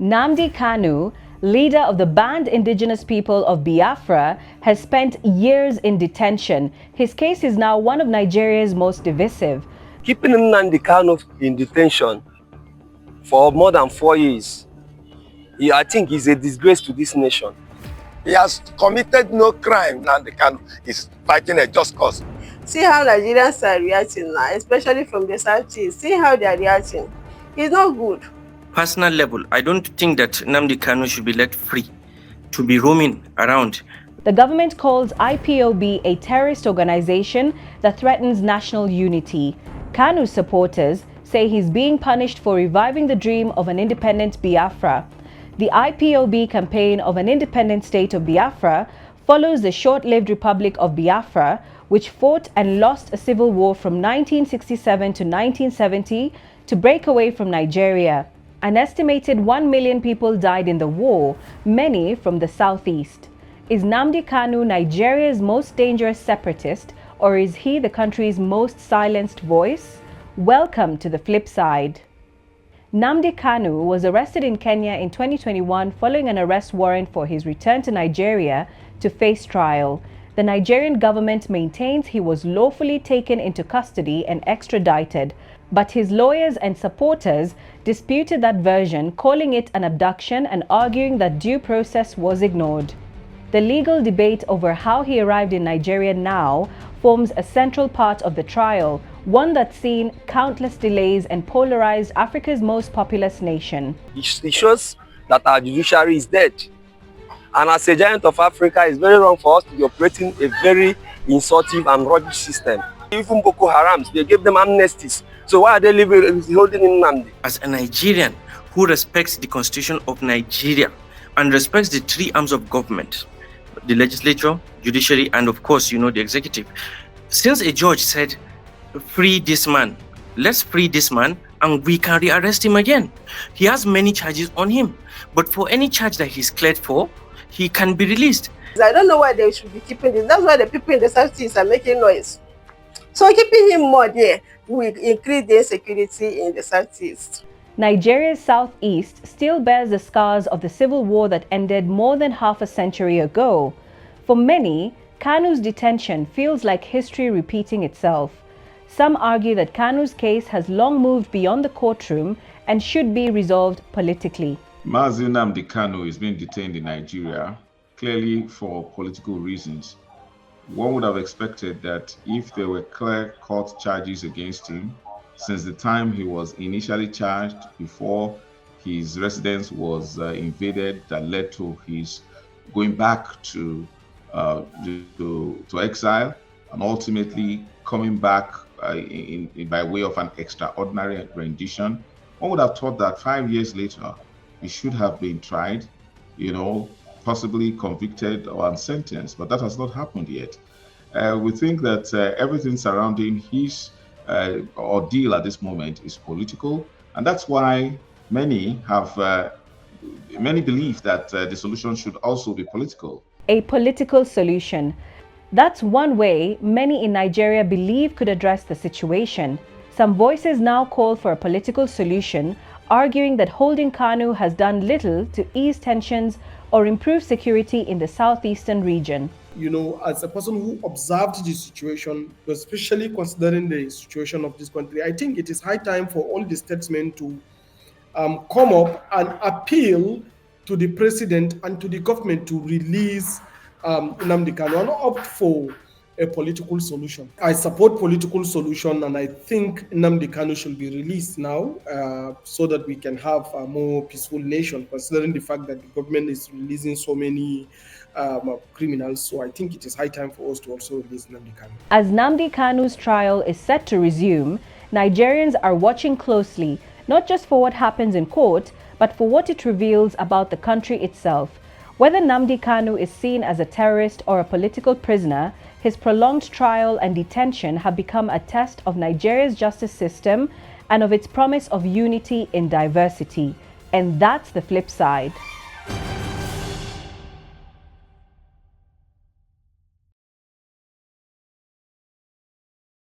Nnamdi Kanu, leader of the banned indigenous people of Biafra, has spent years in detention. His case is now one of Nigeria's most divisive. Keeping Nnamdi Kanu in detention for more than 4 years, I think is a disgrace to this nation. He has committed no crime. Nnamdi Kanu is fighting a just cause. See how Nigerians are reacting now, especially from the Southeast. See how they are reacting. It's not good. Personal level, I don't think that Nnamdi Kanu should be let free to be roaming around. The government calls IPOB a terrorist organization that threatens national unity. Kanu's supporters say he's being punished for reviving the dream of an independent Biafra. The IPOB campaign of an independent state of Biafra follows the short-lived Republic of Biafra, which fought and lost a civil war from 1967 to 1970 to break away from Nigeria. An estimated 1 million people died in the war, many from the southeast. Is Nnamdi Kanu Nigeria's most dangerous separatist, or is he the country's most silenced voice? Welcome to the flip side. Nnamdi Kanu was arrested in Kenya in 2021 following an arrest warrant for his return to Nigeria to face trial. The Nigerian government maintains he was lawfully taken into custody and extradited, but his lawyers and supporters disputed that version, calling it an abduction and arguing that due process was ignored. The legal debate over how he arrived in Nigeria now forms a central part of the trial, one that's seen countless delays and polarized Africa's most populous nation. It shows that our judiciary is dead. And as a giant of Africa, it's very wrong for us to be operating a very insultive and rubbish system. Even Boko Haram, they gave them amnesties. So why are they holding in Nnamdi? As a Nigerian who respects the constitution of Nigeria and respects the three arms of government, the legislature, judiciary, and of course, the executive. Since a judge said, free this man, let's free this man and we can rearrest him again. He has many charges on him, but for any charge that he's cleared for, he can be released. I don't know why they should be keeping this. That's why the people in the Southeast are making noise. So keeping him more there will increase the insecurity in the Southeast. Nigeria's southeast still bears the scars of the civil war that ended more than half a century ago. For many, Kanu's detention feels like history repeating itself. Some argue that Kanu's case has long moved beyond the courtroom and should be resolved politically. Mazi Nnamdi Kanu is being detained in Nigeria, clearly for political reasons. One would have expected that if there were clear-cut charges against him, since the time he was initially charged before his residence was invaded, that led to his going back to exile and ultimately coming back by way of an extraordinary rendition. One would have thought that 5 years later, he should have been tried, possibly convicted or sentenced, but that has not happened yet. We think that everything surrounding his ordeal at this moment is political, and that's why many believe that the solution should also be political. A political solution. That's one way many in Nigeria believe could address the situation. Some voices now call for a political solution, arguing that holding Kanu has done little to ease tensions or improve security in the southeastern region. As a person who observed the situation, especially considering the situation of this country, I think it is high time for all the statesmen to come up and appeal to the president and to the government to release Nnamdi Kanu and opt for a political solution. I support political solution, and I think Nnamdi Kanu should be released now so that we can have a more peaceful nation, considering the fact that the government is releasing so many criminals. So I think it is high time for us to also release Nnamdi Kanu. As Nnamdi Kanu's trial is set to resume, Nigerians are watching closely, not just for what happens in court, but for what it reveals about the country itself. Whether Nnamdi Kanu is seen as a terrorist or a political prisoner, his prolonged trial and detention have become a test of Nigeria's justice system and of its promise of unity in diversity. And that's the flip side.